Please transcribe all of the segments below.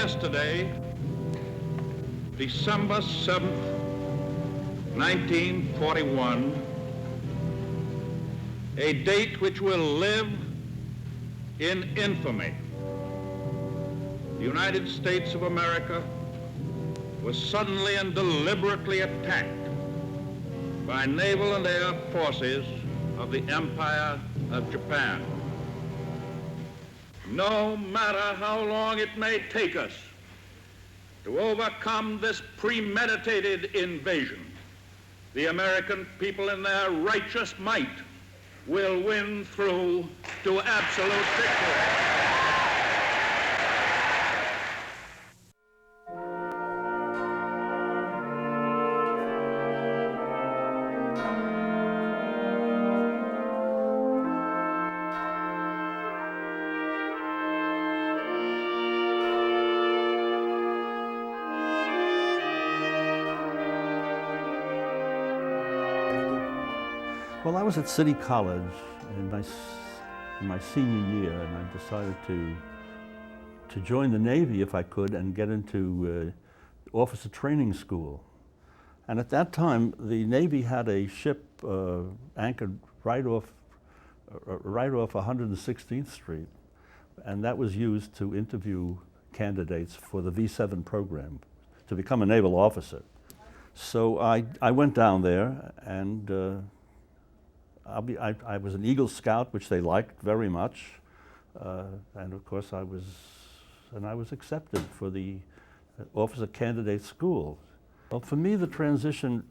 yesterday, December 7th, 1941, a date which will live in infamy. The United States of America was suddenly and deliberately attacked by naval and air forces of the Empire of Japan. No matter how long it may take us to overcome this premeditated invasion, the American people in their righteous might will win through to absolute victory. Well, I was at City College in my senior year, and I decided to join the Navy if I could and get into officer training school. And at that time, the Navy had a ship anchored right off 116th Street, and that was used to interview candidates for the V-7 program to become a naval officer. So I went down there, and I was an Eagle Scout, which they liked very much, and of course I was accepted for the officer candidate school. Well, for me, the transition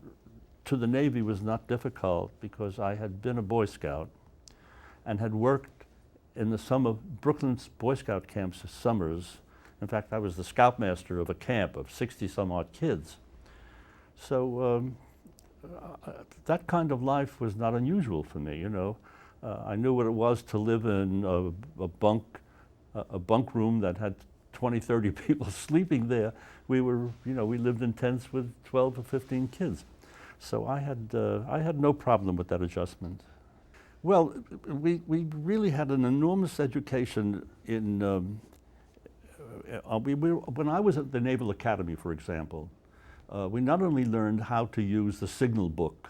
to the Navy was not difficult because I had been a Boy Scout and had worked in the summer Brooklyn's Boy Scout camps summers. In fact, I was the scoutmaster of a camp of 60-some-odd kids. So that kind of life was not unusual for me, you know. I knew what it was to live in a bunk room that had 20, 30 people sleeping there. We lived in tents with 12 or 15 kids. So I had no problem with that adjustment. Well, we really had an enormous education in, when I was at the Naval Academy, for example, we not only learned how to use the signal book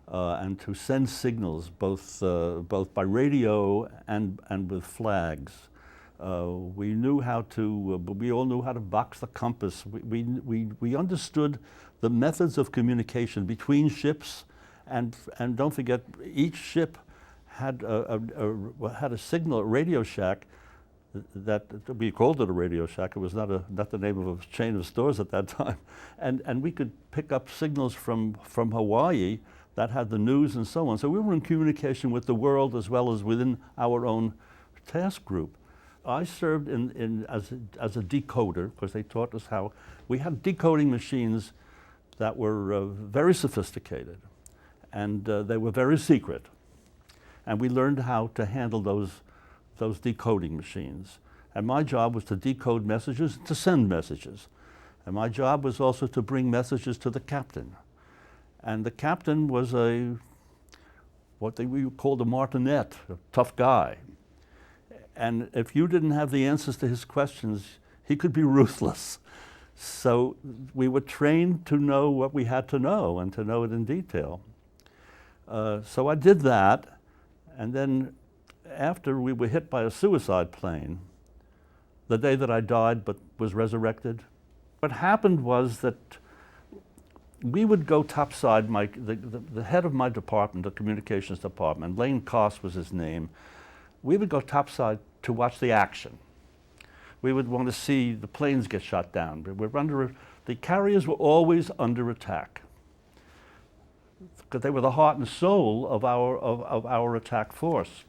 and to send signals both by radio and with flags. We knew how to, we all knew how to box the compass. We understood the methods of communication between ships, and don't forget, each ship had a signal, a Radio Shack, that we called it a Radio Shack. It was not the name of a chain of stores at that time, and we could pick up signals from Hawaii that had the news and so on. So we were in communication with the world as well as within our own task group. I served as a decoder because they taught us how. We had decoding machines that were very sophisticated, and they were very secret, and we learned how to handle those decoding machines. And my job was to decode messages, to send messages. And my job was also to bring messages to the captain. And the captain was what we called a martinet, a tough guy. And if you didn't have the answers to his questions, he could be ruthless. So we were trained to know what we had to know and to know it in detail. So I did that, and then after we were hit by a suicide plane, the day that I died but was resurrected, what happened was that we would go topside, the head of my department, the communications department, Lane Koss was his name, we would go topside to watch the action. We would want to see the planes get shot down. The carriers were always under attack because they were the heart and soul of our attack force.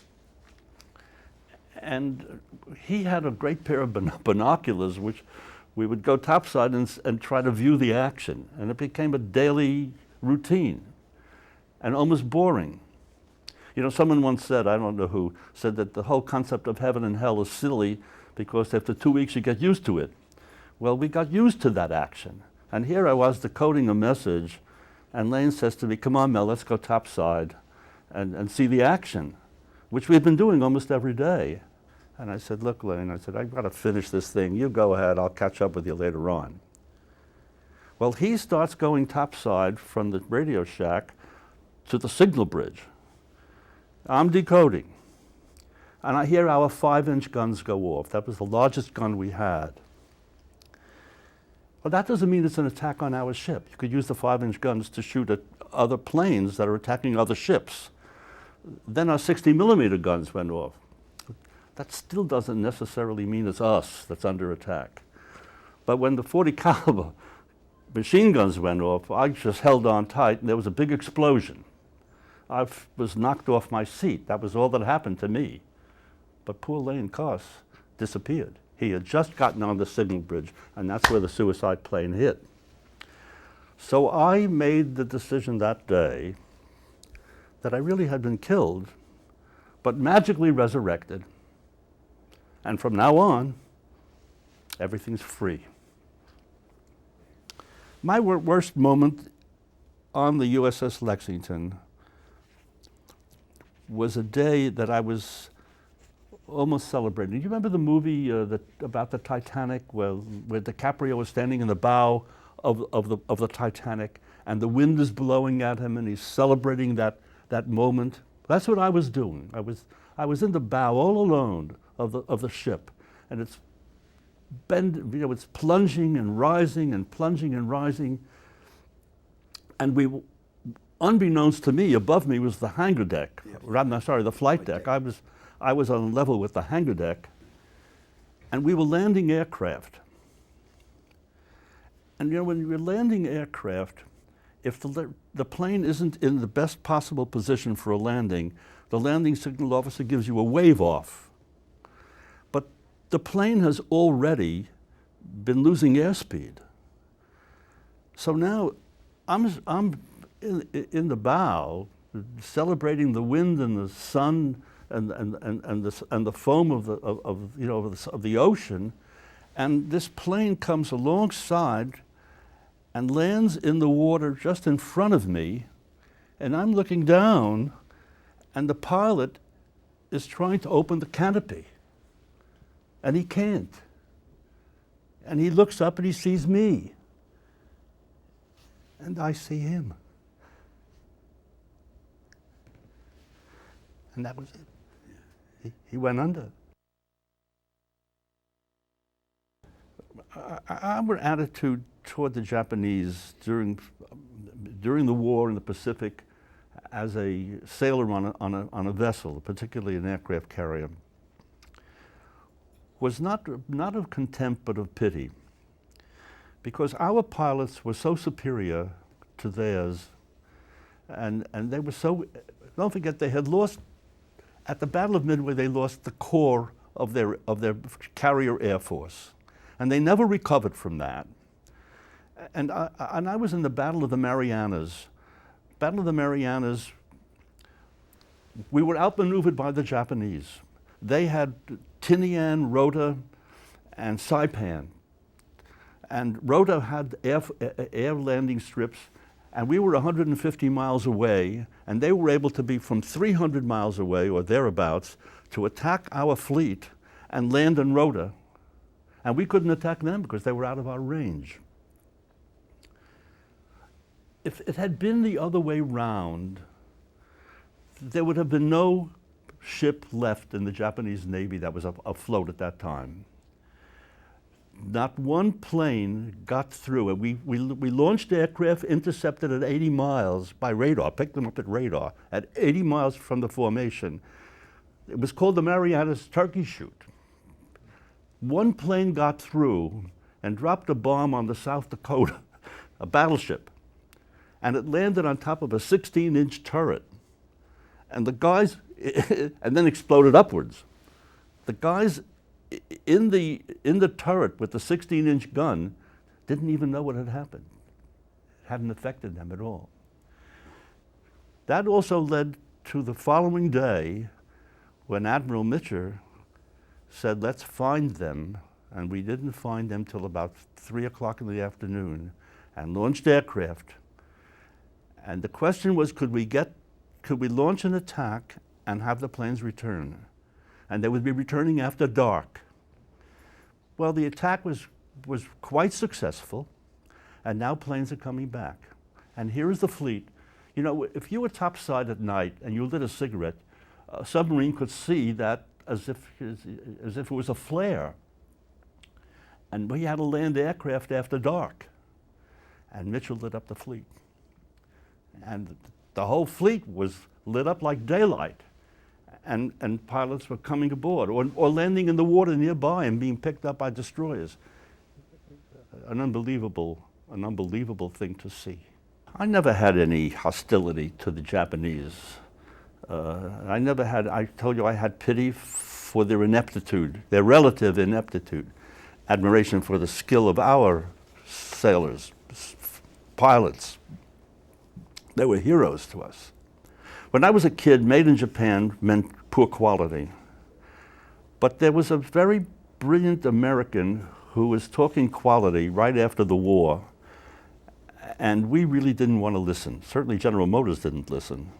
And he had a great pair of binoculars, which we would go topside and try to view the action. And it became a daily routine and almost boring. You know, someone once said, I don't know who, said that the whole concept of heaven and hell is silly because after 2 weeks you get used to it. Well, we got used to that action. And here I was decoding a message, and Lane says to me, come on, Mel, let's go topside and see the action, which we've been doing almost every day. And I said, look, Lane, I said, I've got to finish this thing. You go ahead, I'll catch up with you later on. Well, he starts going topside from the Radio Shack to the signal bridge. I'm decoding. And I hear our 5-inch guns go off. That was the largest gun we had. Well, that doesn't mean it's an attack on our ship. You could use the 5-inch guns to shoot at other planes that are attacking other ships. Then our 60mm guns went off. That still doesn't necessarily mean it's us that's under attack. But when the 40 caliber machine guns went off, I just held on tight and there was a big explosion. I was knocked off my seat. That was all that happened to me. But poor Lane Koss disappeared. He had just gotten on the signal bridge, and that's where the suicide plane hit. So I made the decision that day that I really had been killed, but magically resurrected. And from now on, everything's free. My worst moment on the USS Lexington was a day that I was almost celebrating. Do you remember the movie about the Titanic, where DiCaprio was standing in the bow of the Titanic, and the wind is blowing at him, and he's celebrating that moment? That's what I was doing. I was in the bow all alone of the ship, and it's it's plunging and rising and plunging and rising, and unbeknownst to me, above me was the hangar deck. The flight deck. I was on level with the hangar deck, and we were landing aircraft. And when you're landing aircraft, if the plane isn't in the best possible position for a landing, the landing signal officer gives you a wave off. But the plane has already been losing airspeed. So now I'm in the bow, celebrating the wind and the sun and the foam of the ocean, and this plane comes alongside and lands in the water just in front of me, and I'm looking down, and the pilot is trying to open the canopy, and he can't. And he looks up and he sees me, and I see him. And that was it. He went under. Our attitude toward the Japanese during the war in the Pacific, as a sailor on a vessel, particularly an aircraft carrier, was not of contempt but of pity, because our pilots were so superior to theirs, and they were so. Don't forget, they had lost. At the Battle of Midway, they lost the core of their carrier air force, and they never recovered from that. And I was in the Battle of the Marianas. Battle of the Marianas, we were outmaneuvered by the Japanese. They had Tinian, Rota, and Saipan. And Rota had air landing strips, and we were 150 miles away, and they were able to be from 300 miles away or thereabouts to attack our fleet and land in Rota. And we couldn't attack them because they were out of our range. If it had been the other way round, there would have been no ship left in the Japanese Navy that was afloat at that time. Not one plane got through it. We launched aircraft intercepted at 80 miles by radar, picked them up at radar, at 80 miles from the formation. It was called the Marianas Turkey Shoot. One plane got through and dropped a bomb on the South Dakota, a battleship, and it landed on top of a 16-inch turret. And the guys, and then exploded upwards. The guys in the turret with the 16-inch gun didn't even know what had happened. It hadn't affected them at all. That also led to the following day when Admiral Mitcher said, let's find them, and we didn't find them till about 3 o'clock in the afternoon, and launched aircraft. And the question was, could we launch an attack and have the planes return? and they would be returning after dark. Well, the attack was quite successful, and now planes are coming back. And here is the fleet. You know, if you were topside at night and you lit a cigarette, a submarine could see that as if it was a flare. And we had to land aircraft after dark. And Mitchell lit up the fleet. And the whole fleet was lit up like daylight. And pilots were coming aboard or landing in the water nearby and being picked up by destroyers. An unbelievable thing to see. I never had any hostility to the Japanese. I told you I had pity for their ineptitude, their relative ineptitude, admiration for the skill of our sailors, pilots. They were heroes to us. When I was a kid, made in Japan meant poor quality. But there was a very brilliant American who was talking quality right after the war, and we really didn't want to listen. Certainly General Motors didn't listen.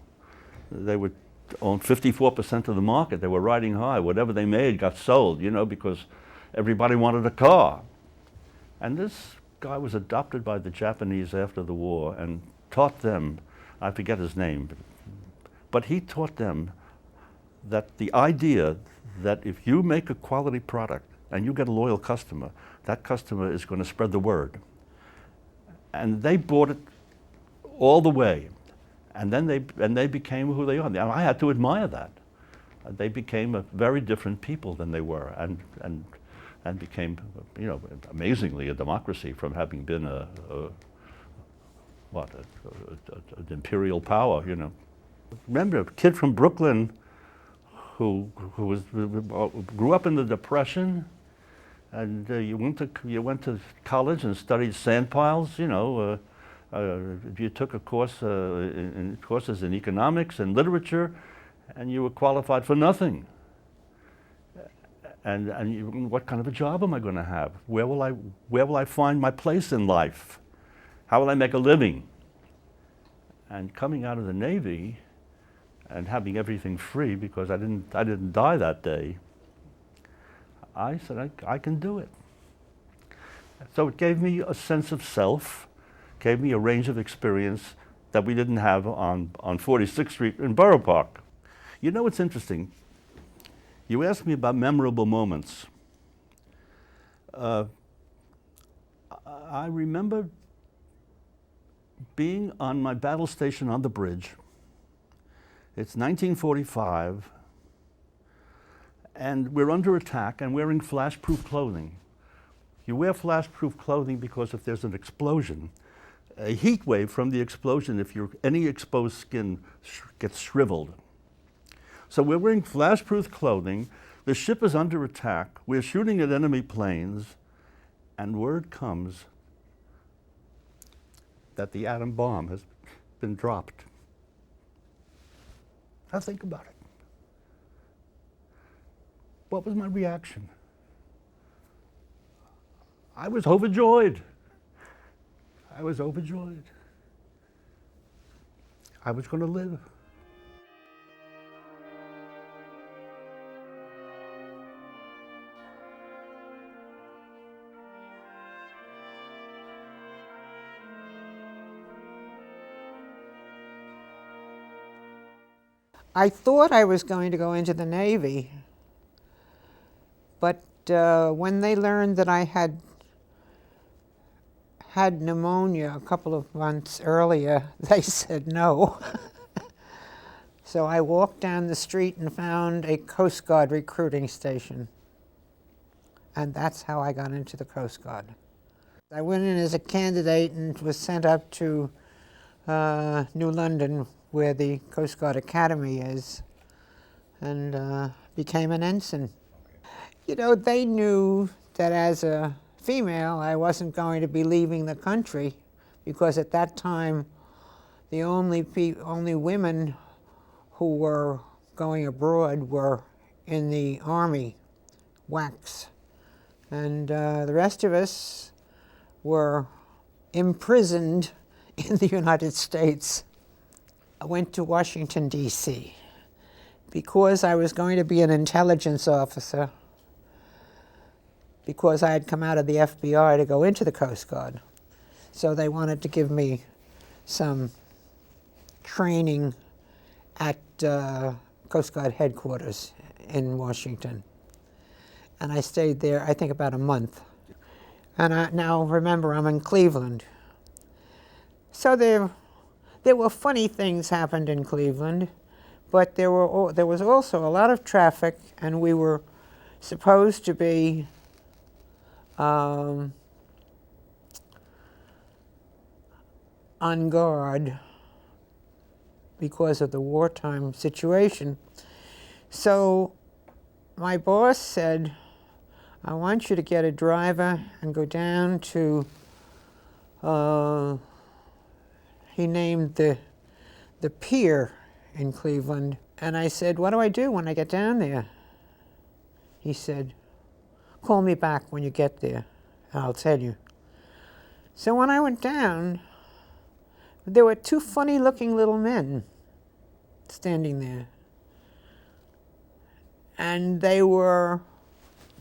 They would own 54% of the market. They were riding high. Whatever they made got sold, you know, because everybody wanted a car. And this guy was adopted by the Japanese after the war and taught them, I forget his name, but he taught them that the idea that if you make a quality product and you get a loyal customer, that customer is going to spread the word. And they bought it all the way. And then they became who they are. And I had to admire that. They became a very different people than they were, and became, you know, amazingly a democracy from having been an imperial power, you know. Remember, a kid from Brooklyn who grew up in the Depression, and you went to college and studied sand piles, you know. You took a course courses in economics and literature, and you were qualified for nothing. And what kind of a job am I going to have? Where will I find my place in life? How will I make a living? And coming out of the Navy and having everything free because I didn't die that day, I said I can do it. So it gave me a sense of self, gave me a range of experience that we didn't have on 46th Street in Borough Park. You know what's interesting? You asked me about memorable moments. I remember being on my battle station on the bridge. It's 1945, and we're under attack and wearing flash-proof clothing. You wear flash-proof clothing because if there's an explosion, a heat wave from the explosion, if any exposed skin gets shriveled. So we're wearing flash-proof clothing, the ship is under attack, we're shooting at enemy planes, and word comes that the atom bomb has been dropped. Now think about it. What was my reaction? I was overjoyed. I was overjoyed. I was going to live. I thought I was going to go into the Navy, but when they learned that I had pneumonia a couple of months earlier, they said no. So I walked down the street and found a Coast Guard recruiting station. And that's how I got into the Coast Guard. I went in as a candidate and was sent up to New London, where the Coast Guard Academy is, and became an ensign. You know, they knew that as a female, I wasn't going to be leaving the country, because at that time, the only women who were going abroad were in the Army, WACs. And the rest of us were imprisoned in the United States. I went to Washington, D.C., because I was going to be an intelligence officer, because I had come out of the FBI to go into the Coast Guard. So they wanted to give me some training at Coast Guard headquarters in Washington. And I stayed there, I think, about a month. And now remember, I'm in Cleveland. So there were funny things happened in Cleveland, but there was also a lot of traffic, and we were supposed to be on guard because of the wartime situation. So my boss said, I want you to get a driver and go down to, he named the pier in Cleveland. And I said, what do I do when I get down there? He said, call me back when you get there, and I'll tell you. So when I went down, there were two funny-looking little men standing there. And they were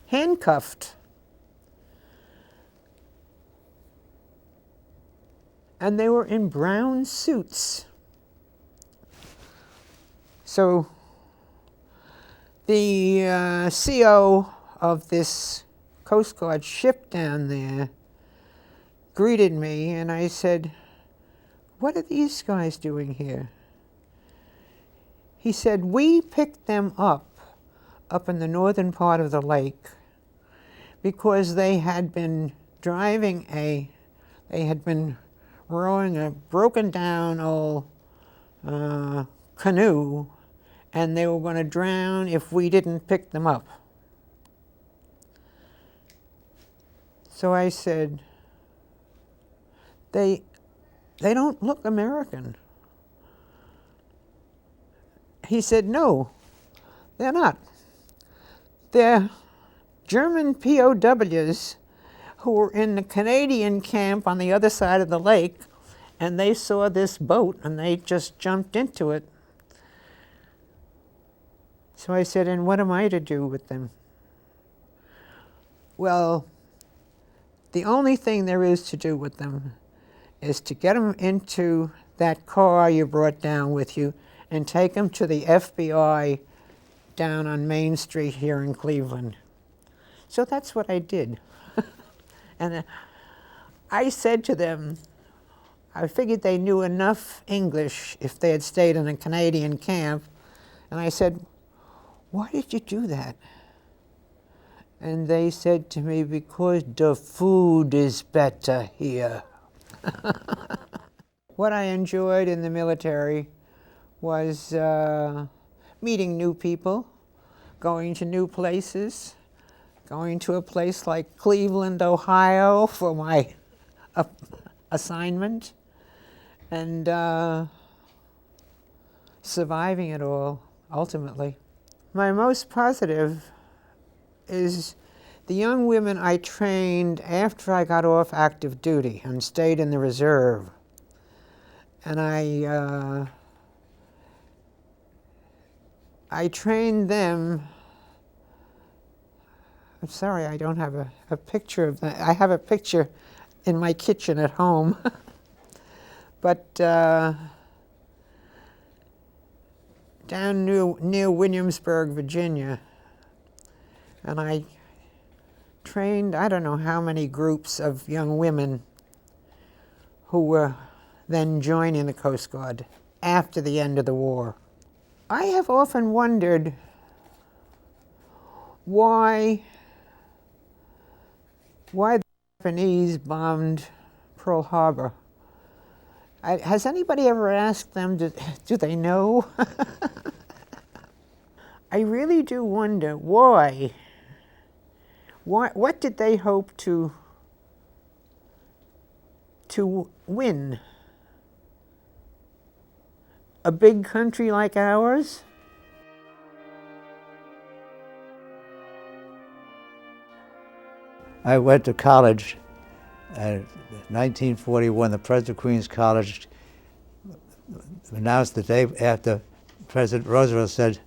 handcuffed. And they were in brown suits. So the CO of this Coast Guard ship down there greeted me, and I said, what are these guys doing here? He said, we picked them up in the northern part of the lake because they had been rowing a broken down old canoe, and they were going to drown if we didn't pick them up. So I said, they don't look American. He said, no, they're not. They're German POWs who were in the Canadian camp on the other side of the lake, and they saw this boat and they just jumped into it. So I said, and what am I to do with them? Well, the only thing there is to do with them is to get them into that car you brought down with you and take them to the FBI down on Main Street here in Cleveland. So that's what I did. And I said to them, I figured they knew enough English if they had stayed in a Canadian camp. And I said, why did you do that? And they said to me, because the food is better here. What I enjoyed in the military was meeting new people, going to new places, going to a place like Cleveland, Ohio for my assignment, and surviving it all, ultimately. My most positive is the young women I trained after I got off active duty and stayed in the reserve. And I trained them. I'm sorry, I don't have a picture of that. I have a picture in my kitchen at home. But down near Williamsburg, Virginia, and I trained, I don't know how many groups of young women who were then joining the Coast Guard after the end of the war. I have often wondered why the Japanese bombed Pearl Harbor. Has anybody ever asked them, do they know? I really do wonder why. What did they hope to win? A big country like ours? I went to college in 1941. The President of Queens College announced the day after President Roosevelt said,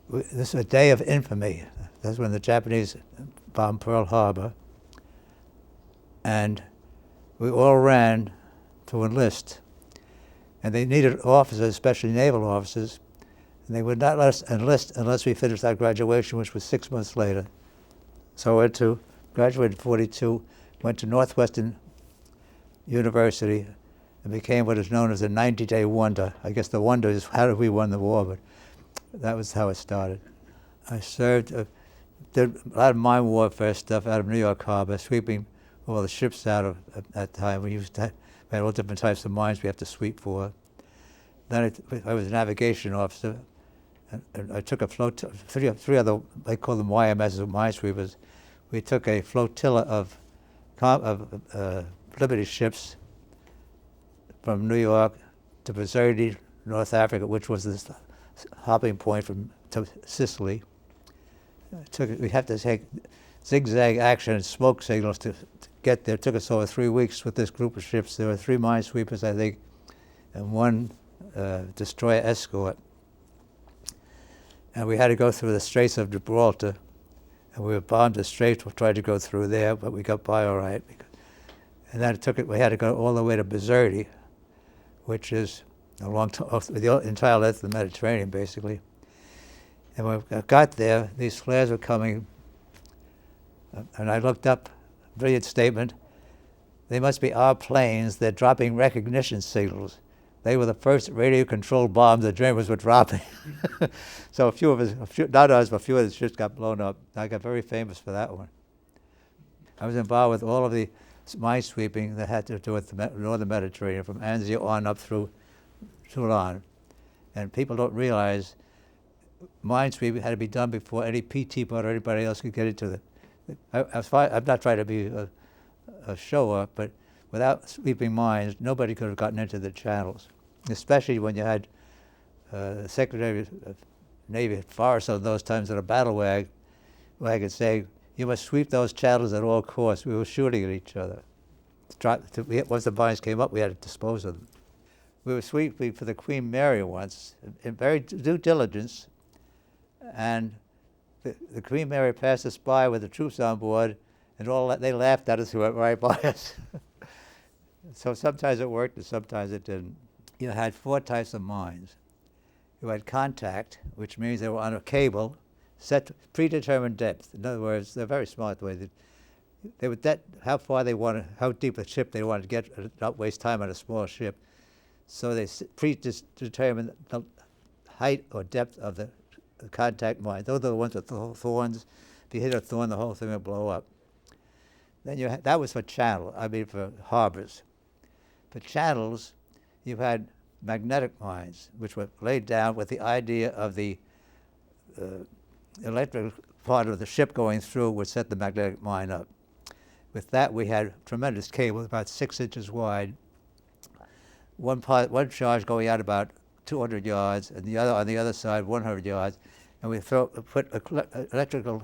this is a day of infamy. That's when the Japanese bombed Pearl Harbor. And we all ran to enlist. And they needed officers, especially naval officers, and they would not let us enlist unless we finished our graduation, which was 6 months later. So I graduated in 42, went to Northwestern University, and became what is known as a 90-day wonder. I guess the wonder is how did we win the war, but that was how it started. I served, did a lot of mine warfare stuff out of New York Harbor, sweeping all the ships out of at that time. We had all different types of mines we have to sweep for. Then I was a navigation officer, and I took a three other, they call them YMSs, minesweepers. We took a flotilla of Liberty ships from New York to Bizerte, North Africa, which was this hopping point to Sicily. We had to take zigzag action and smoke signals to get there. It took us over 3 weeks with this group of ships. There were 3 minesweepers, I think, and 1 destroyer escort. And we had to go through the Straits of Gibraltar, and we were bombed the Straits. We tried to go through there, but we got by all right. And then we had to go all the way to Bizerte, which is along the entire length of the Mediterranean, basically. And when I got there, these flares were coming, and I looked up, brilliant statement, they must be our planes, they're dropping recognition signals. They were the first radio-controlled bombs the Germans were dropping. So a few of us, not us, but a few of the ships got blown up. I got very famous for that one. I was involved with all of the minesweeping that had to do with the northern Mediterranean, from Anzio on up through Toulon. And people don't realize minesweeping had to be done before any PT boat or anybody else could get into the. I'm not trying to be a show-off, but without sweeping mines, nobody could have gotten into the channels, especially when you had the Secretary of Navy Forrest in those times in a battle wagon saying, you must sweep those channels at all costs. We were shooting at each other. Once the mines came up, we had to dispose of them. We were sweeping for the Queen Mary once, in very due diligence, and the Queen Mary passed us by with the troops on board, and they laughed at us who went right by us. So sometimes it worked and sometimes it didn't. You had 4 types of mines. You had contact, which means they were on a cable, set to predetermined depth. In other words, they're very smart the way they would how far they wanted, how deep a ship they wanted to get, not waste time on a small ship. So they predetermined the height or depth of the contact mine. Those are the ones with the thorns. If you hit a thorn, the whole thing will blow up. Then that was for for harbors. For channels, you had magnetic mines, which were laid down with the idea of the electric part of the ship going through would set the magnetic mine up. With that, we had tremendous cables, about 6 inches wide. One charge going out about 200 yards, and the other on the other side 100 yards, and we put electrical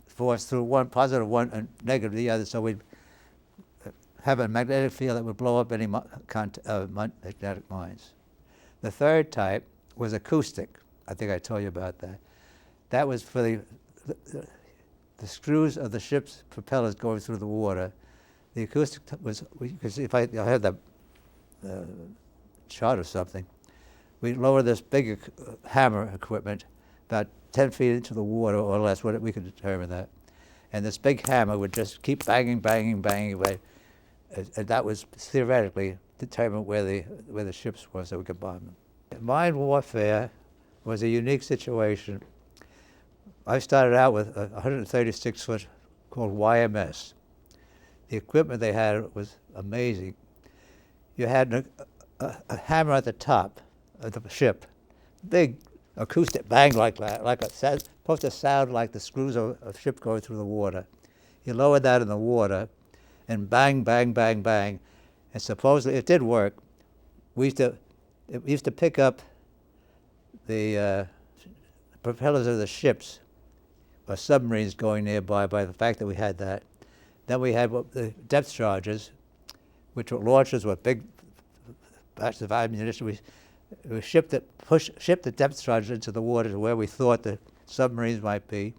force through one, positive one and negative the other, so we'd have a magnetic field that would blow up any magnetic mines. The third type was acoustic. I think I told you about that. That was for the screws of the ship's propellers going through the water. The acoustic was, because if I had the chart or something, we lower this big hammer equipment about 10 feet into the water or less. We could determine that. And this big hammer would just keep banging, banging, banging away. And that was theoretically determine where the ships were so we could bomb them. Mine warfare was a unique situation. I started out with a 136-foot called YMS. The equipment they had was amazing. You had a hammer at the top of the ship, big acoustic bang like that, supposed to sound like the screws of a ship going through the water. You lowered that in the water, and bang, bang, bang, bang, and supposedly it did work. We used to pick up the propellers of the ships or submarines going nearby by the fact that we had that. Then we had the depth charges, which were launchers with big batches of ammunition. We shipped the depth charges into the water to where we thought the submarines might be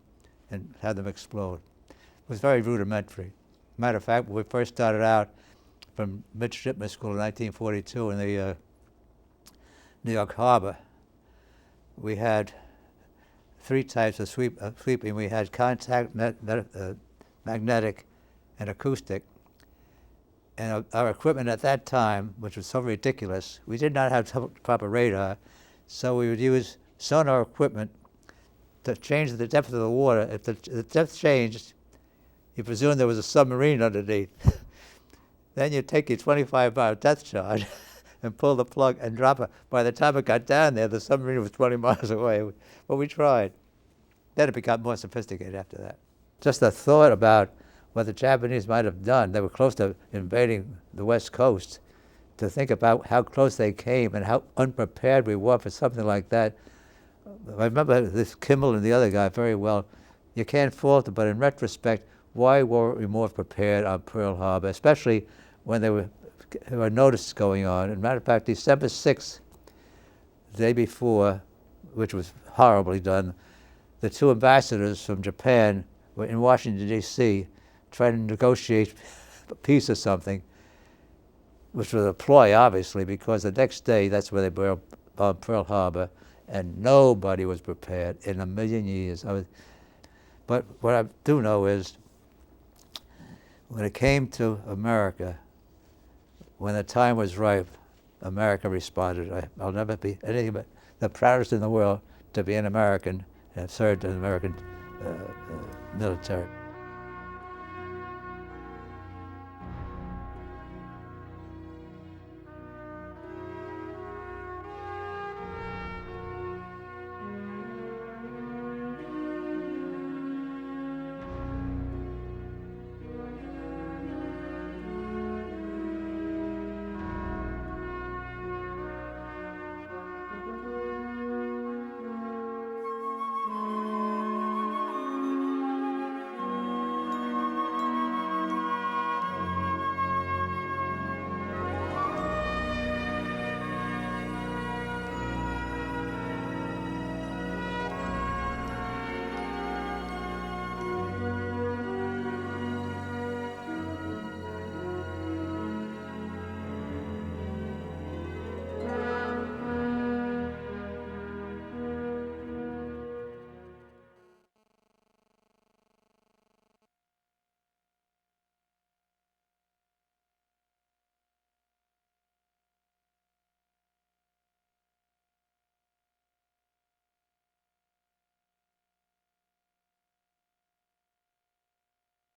and have them explode. It was very rudimentary. Matter of fact, when we first started out from midshipman school in 1942 in the New York Harbor, we had three types of sweeping. We had contact, magnetic, and acoustic. And our equipment at that time, which was so ridiculous, we did not have proper radar, so we would use sonar equipment to change the depth of the water. If the depth changed, you presume there was a submarine underneath. Then you take your 25-bar depth charge and pull the plug and drop it. By the time it got down there, the submarine was 20 miles away. But we tried. Then it became more sophisticated after that. Just the thought about what the Japanese might have done. They were close to invading the West Coast. To think about how close they came and how unprepared we were for something like that. I remember this Kimmel and the other guy very well. You can't fault it, but in retrospect, why weren't we more prepared on Pearl Harbor, especially when there were notices going on? As a matter of fact, December 6th, the day before, which was horribly done, the two ambassadors from Japan were in Washington, D.C., trying to negotiate peace or something, which was a ploy, obviously, because the next day, that's where they bombed Pearl Harbor, and nobody was prepared in a million years. But what I do know is, when it came to America, when the time was ripe, America responded. I'll never be anything but the proudest in the world to be an American and have served in the American military.